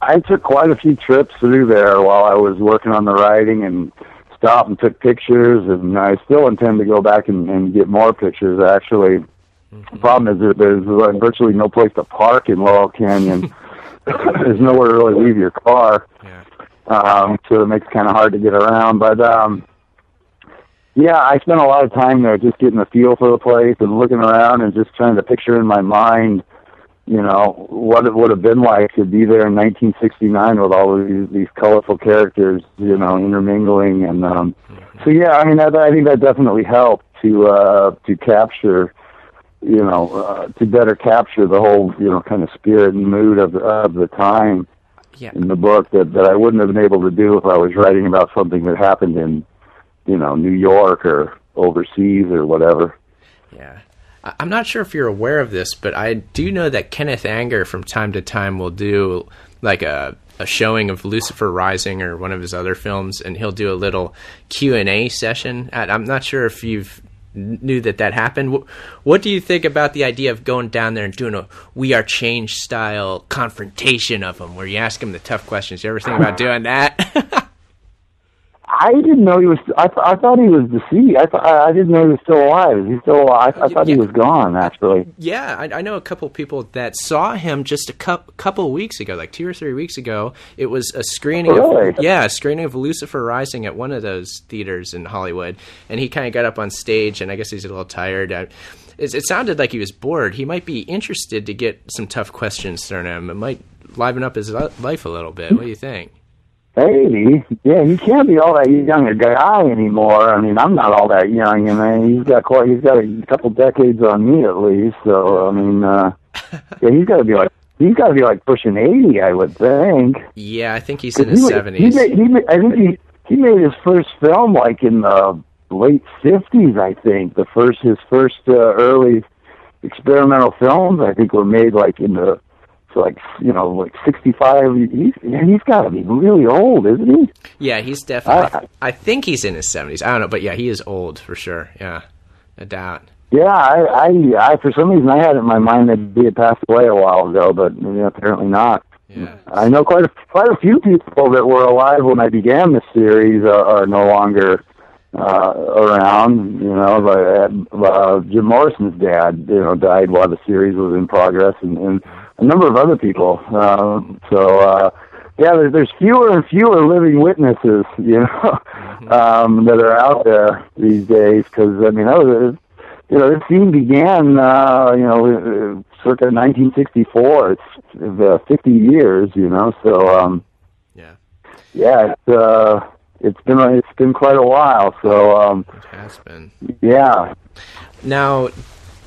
I took quite a few trips through there while I was working on the writing, and stopped and took pictures, and I still intend to go back and get more pictures, actually. Mm-hmm. The problem is that there's virtually no place to park in Laurel Canyon. There's nowhere to really leave your car. Yeah. So it makes it kind of hard to get around. But yeah, I spent a lot of time there just getting a feel for the place and looking around and just trying to picture in my mind, what it would have been like to be there in 1969 with all of these colorful characters, intermingling. And so, yeah, I mean, I think that definitely helped to capture, to better capture the whole, kind of spirit and mood of the time. Yeah. In the book that I wouldn't have been able to do if I was writing about something that happened in, New York or overseas or whatever. Yeah. I'm not sure if you're aware of this, but I do know that Kenneth Anger from time to time will do like a showing of Lucifer Rising or one of his other films, and he'll do a little Q&A session. I'm not sure if you've knew that happened. What do you think about the idea of going down there and doing a We Are Change style confrontation of him, where you ask him the tough questions? You ever think about doing that? I didn't know he was. I thought he was deceased. I didn't know he was still alive. Is he still alive? I thought he was gone, actually. Yeah, I know a couple of people that saw him just a couple of weeks ago, like 2 or 3 weeks ago. It was a screening. Really? A screening of Lucifer Rising at one of those theaters in Hollywood, and he kind of got up on stage, and I guess he's a little tired. It sounded like he was bored. He might be interested to get some tough questions thrown at him. It might liven up his life a little bit. What do you think? Hey, yeah, he can't be all that young a guy anymore. I mean, I'm not all that young, and he's got a couple decades on me at least. So, I mean, yeah, he's got to be like pushing 80, I would think. Yeah, I think he's in his 70s. I think he made his first film like in the late 50s. I think his first early experimental films, I think, were made like in the. So like 65. He's got to be really old, isn't he? Yeah, he's definitely. I think he's in his 70s. I don't know, but yeah, he is old for sure. Yeah, no doubt. Yeah, I for some reason I had it in my mind that he had passed away a while ago, but apparently not. Yeah. I know quite a few people that were alive when I began this series are no longer around. Jim Morrison's dad, died while the series was in progress, and a number of other people. Yeah, there's fewer and fewer living witnesses, that are out there these days. Because I mean, this scene began, circa 1964. It's 50 years, So yeah, it's been quite a while. So it has been. Yeah. Now,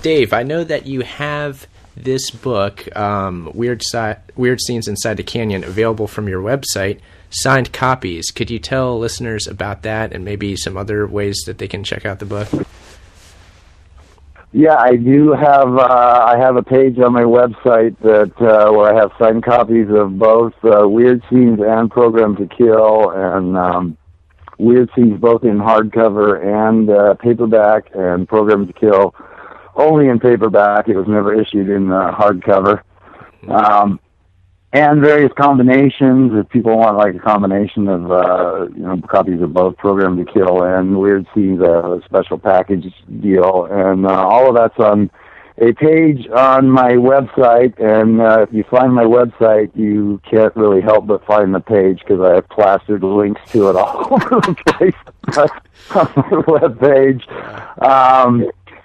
Dave, I know that you have this book, Weird Scenes Inside the Canyon, available from your website, signed copies. Could you tell listeners about that and maybe some other ways that they can check out the book? Yeah, I do have. I have a page on my website that where I have signed copies of both Weird Scenes and Program to Kill, and Weird Scenes both in hardcover and paperback, and Program to Kill only in paperback. It was never issued in hardcover. And various combinations. If people want like a combination of copies of both Program to Kill and Weird Scenes, a special package deal, and all of that's on a page on my website. And if you find my website, you can't really help but find the page because I have plastered links to it all over the place on my webpage.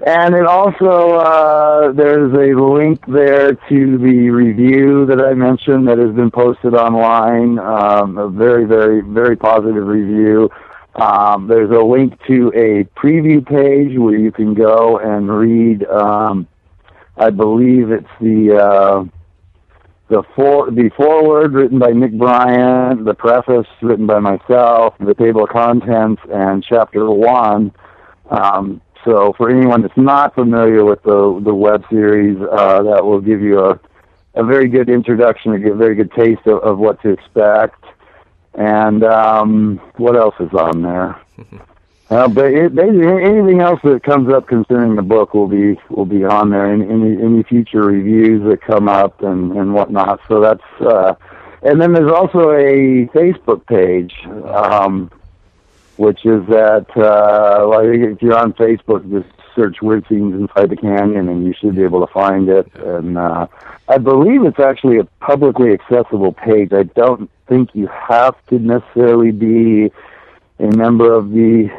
And it also, there's a link there to the review that I mentioned that has been posted online, a very, very, very positive review. There's a link to a preview page where you can go and read, I believe it's the foreword written by Nick Bryant, the preface written by myself, the table of contents, and chapter 1. So for anyone that's not familiar with the web series, that will give you a very good introduction, a very good taste of what to expect. And what else is on there? But anything else that comes up concerning the book will be on there. Any future reviews that come up and whatnot. So that's and then there's also a Facebook page. Which is that, if you're on Facebook, just search Weird Scenes Inside the Canyon, and you should be able to find it. And I believe it's actually a publicly accessible page. I don't think you have to necessarily be a member of the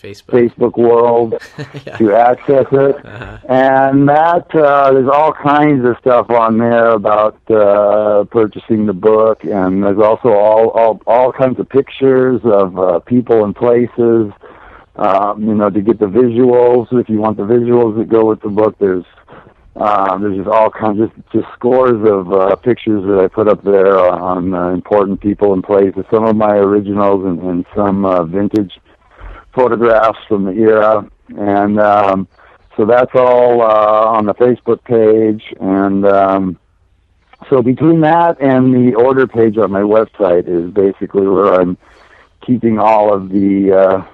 Facebook world to access it. And that there's all kinds of stuff on there about purchasing the book, and there's also all kinds of pictures of people and places, to get the visuals. If you want the visuals that go with the book, there's just all kinds of just scores of pictures that I put up there on important people and places, some of my originals and some vintage photographs from the era. And so that's all on the Facebook page. And so between that and the order page on my website is basically where I'm keeping all of the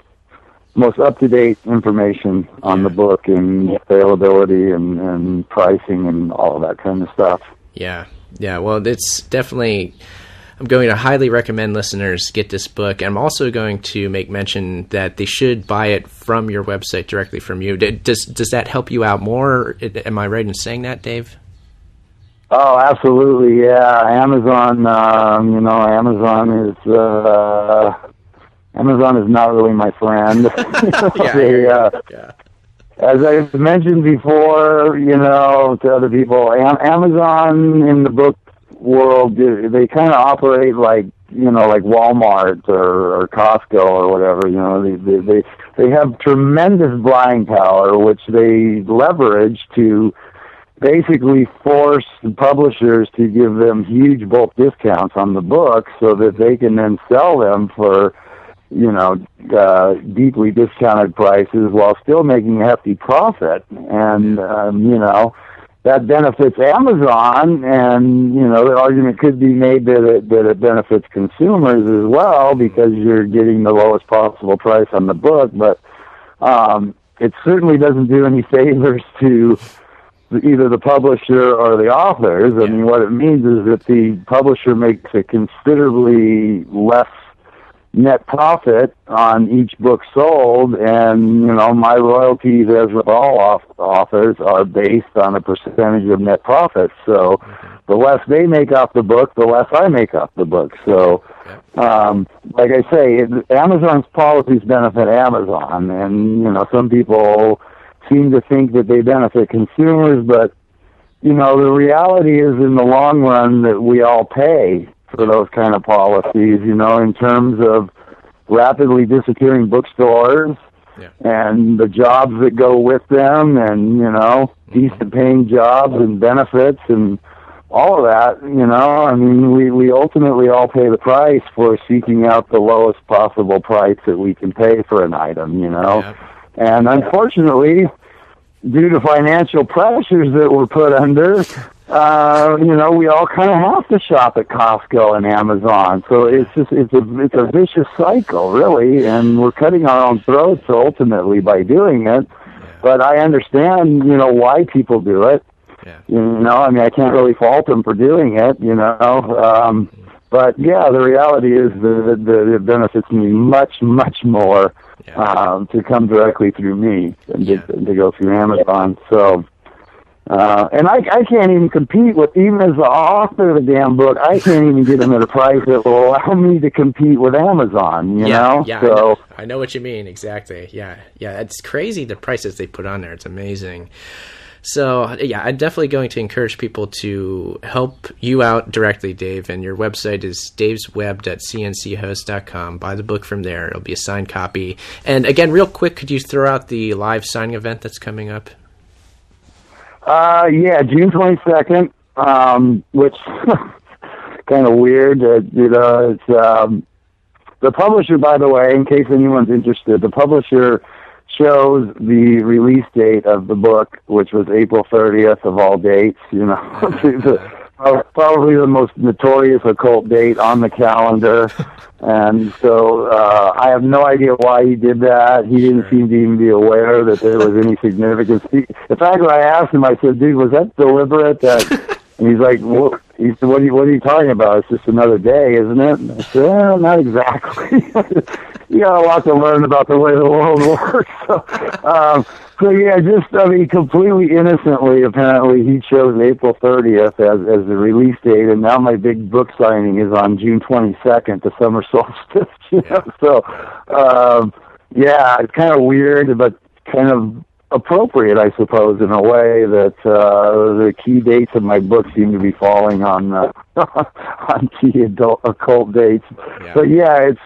most up-to-date information on the book and availability and pricing and all of that kind of stuff. Yeah. Well, it's definitely... I'm going to highly recommend listeners get this book. I'm also going to make mention that they should buy it from your website directly from you. Does that help you out more? Am I right in saying that, Dave? Oh, absolutely, yeah. Amazon, Amazon is not really my friend. As I mentioned before, to other people, Amazon in the book world, they kind of operate like Walmart or Costco or whatever. They have tremendous buying power, which they leverage to basically force the publishers to give them huge bulk discounts on the book so that they can then sell them for deeply discounted prices while still making a hefty profit. And that benefits Amazon, and the argument could be made that it benefits consumers as well, because you're getting the lowest possible price on the book. But it certainly doesn't do any favors to either the publisher or the authors. I mean, what it means is that the publisher makes a considerably less net profit on each book sold, and my royalties, as with all authors, are based on a percentage of net profits. So the less they make off the book, the less I make off the book. So like I say, Amazon's policies benefit Amazon, and some people seem to think that they benefit consumers, but the reality is, in the long run, that we all pay for those kind of policies, in terms of rapidly disappearing bookstores and the jobs that go with them, and, decent paying jobs and benefits and all of that. I mean, we ultimately all pay the price for seeking out the lowest possible price that we can pay for an item, And unfortunately, due to financial pressures that we're put under, we all kind of have to shop at Costco and Amazon. So it's a vicious cycle, really, and we're cutting our own throats ultimately by doing it. But I understand, why people do it. I mean, I can't really fault them for doing it, But yeah, the reality is that it benefits me much, much more to come directly through me than to go through Amazon. So. And I can't even compete with, even as the author of the damn book, I can't even get them at a price that will allow me to compete with Amazon, you know? Yeah, so, I know what you mean, exactly. Yeah, it's crazy the prices they put on there. It's amazing. So, yeah, I'm definitely going to encourage people to help you out directly, Dave, and your website is davesweb.cnchost.com. Buy the book from there. It'll be a signed copy. And again, real quick, could you throw out the live signing event that's coming up? Yeah, June 22nd, which kind of weird. It's the publisher, by the way, in case anyone's interested, the publisher shows the release date of the book, which was April 30th of all dates, you know. Probably the most notorious occult date on the calendar. And so I have no idea why he did that. He didn't seem to even be aware that there was any significance. In fact, when I asked him, I said, dude, was that deliberate? And he's like, what are you talking about? It's just another day, isn't it? And I said, well, not exactly. You got a lot to learn about the way the world works. So yeah, completely innocently, apparently, he chose April 30th as the release date, and now my big book signing is on June 22nd, the summer solstice. You know? So, yeah, it's kind of weird, but kind of appropriate, I suppose, in a way that the key dates of my book seem to be falling on on key occult dates. Yeah. But yeah, it's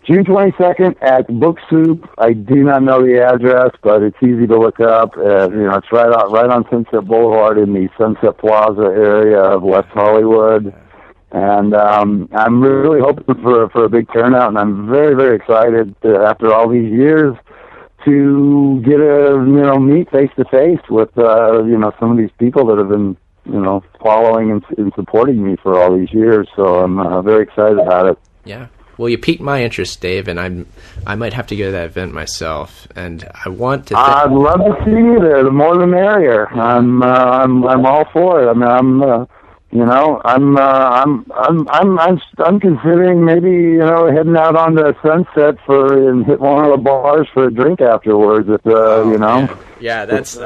June 22nd at Book Soup. I do not know the address, but it's easy to look up. It's right on Sunset Boulevard in the Sunset Plaza area of West Hollywood. And I'm really hoping for a big turnout, and I'm very, very excited after all these years to get meet face to face with some of these people that have been following and supporting me for all these years. So I'm very excited about it. Yeah. Well, you piqued my interest, Dave, and I might have to go to that event myself. And I want to. I'd love to see you there. The more the merrier. I'm all for it. I mean, I'm considering maybe heading out on the Sunset and hit one of the bars for a drink afterwards. Yeah, that's.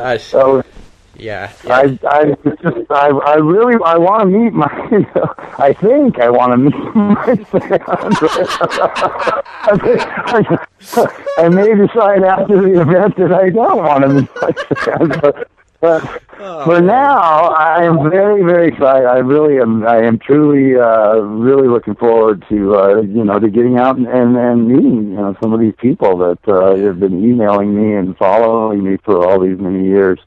Yeah. I really want to meet my. I think I want to meet my fans. I may decide after the event that I don't want to meet my fans, but for now, I am very, very excited. I really am. I am truly, really looking forward to to getting out and meeting some of these people that have been emailing me and following me for all these many years.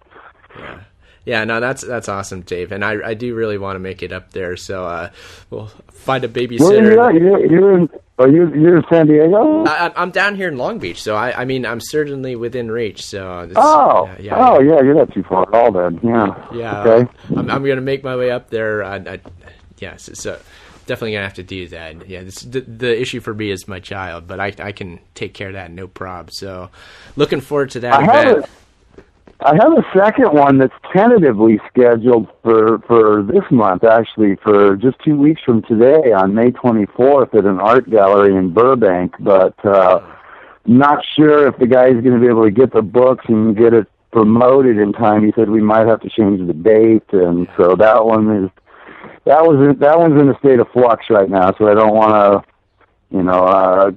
Yeah, no, that's awesome, Dave, and I do really want to make it up there. So we'll find a babysitter. You're in San Diego? I'm down here in Long Beach, so I'm certainly within reach. So yeah, you're not too far at all then. Yeah. Okay. I'm going to make my way up there. So definitely gonna have to do that. Yeah, the issue for me is my child, but I can take care of that, no problem. So looking forward to that event. I have a second one that's tentatively scheduled for this month, actually, for just 2 weeks from today on May 24th at an art gallery in Burbank, but not sure if the guy's going to be able to get the books and get it promoted in time. He said we might have to change the date, and so that one's in a state of flux right now, so I don't want to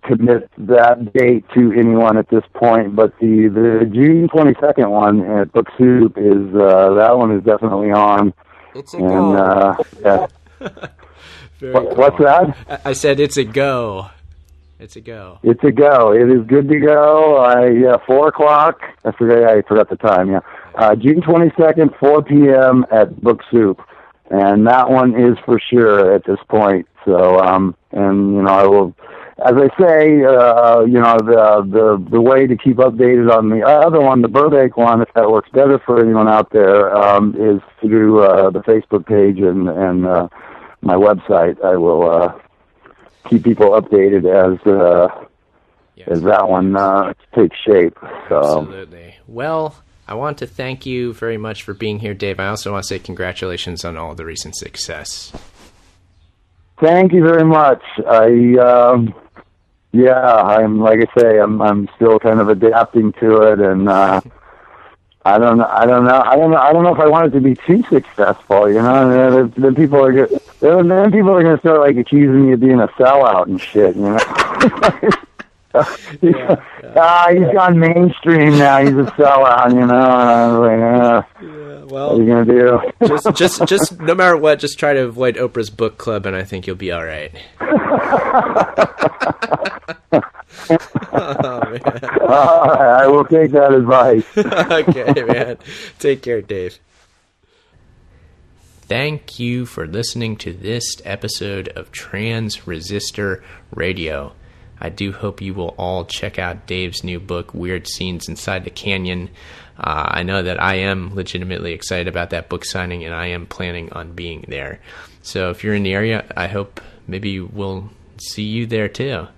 commit that date to anyone at this point, but the June 22nd one at Book Soup is that one is definitely on. It's a go. Yeah. Cool. What's that? I said it's a go. It's a go. It's a go. It is good to go. 4:00. I forgot the time. Yeah, June 22nd, 4 p.m. at Book Soup, and that one is for sure at this point. So, I will, as I say, the way to keep updated on the other one, the Burbank one, if that works better for anyone out there, is through the Facebook page and my website. I will keep people updated as that one takes shape. So. Absolutely. Well, I want to thank you very much for being here, Dave. I also want to say congratulations on all the recent success. Thank you very much. I'm like I say, I'm still kind of adapting to it, and I I don't know. I don't know if I want it to be too successful. You know, then people are going to start like accusing me of being a sellout and shit. You know. He's gone mainstream now. He's a sellout. You know. And I was like, well, what are you gonna do? just no matter what, just try to avoid Oprah's book club, and I think you'll be all right. Oh, man. I will take that advice. Okay, man. Take care, Dave. Thank you for listening to this episode of Trans Resistor Radio. I do hope you will all check out Dave's new book, Weird Scenes Inside the Canyon. I know that I am legitimately excited about that book signing, and I am planning on being there. So if you're in the area, I hope maybe we'll see you there too.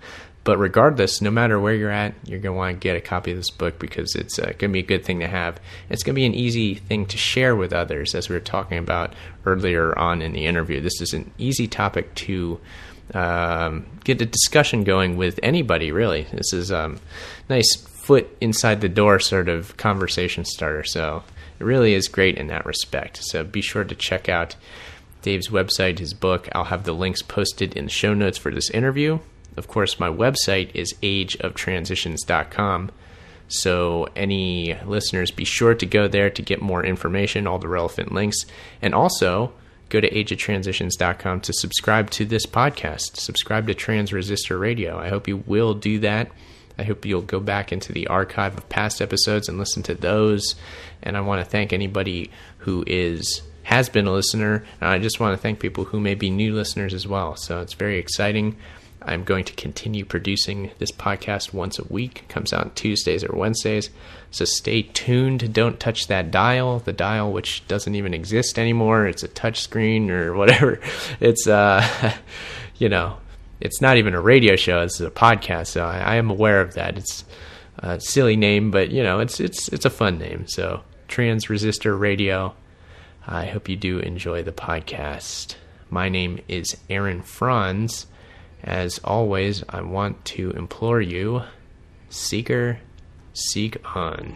But regardless, no matter where you're at, you're going to want to get a copy of this book because it's going to be a good thing to have. It's going to be an easy thing to share with others, as we were talking about earlier on in the interview. This is an easy topic to get a discussion going with anybody, really. This is a nice foot inside the door sort of conversation starter. So it really is great in that respect. So be sure to check out Dave's website, his book. I'll have the links posted in the show notes for this interview. Of course, my website is ageoftransitions.com. So any listeners, be sure to go there to get more information, all the relevant links. And also, go to ageoftransitions.com to subscribe to this podcast. Subscribe to Trans Resistor Radio. I hope you will do that. I hope you'll go back into the archive of past episodes and listen to those. And I want to thank anybody who has been a listener. And I just want to thank people who may be new listeners as well. So it's very exciting. I'm going to continue producing this podcast once a week. It comes out on Tuesdays or Wednesdays. So stay tuned. Don't touch that dial, the dial which doesn't even exist anymore. It's a touch screen or whatever. It's, it's not even a radio show. It's a podcast. So I am aware of that. It's a silly name, but, it's a fun name. So Trans Resistor Radio. I hope you do enjoy the podcast. My name is Aaron Franz. As always, I want to implore you, seeker, seek on.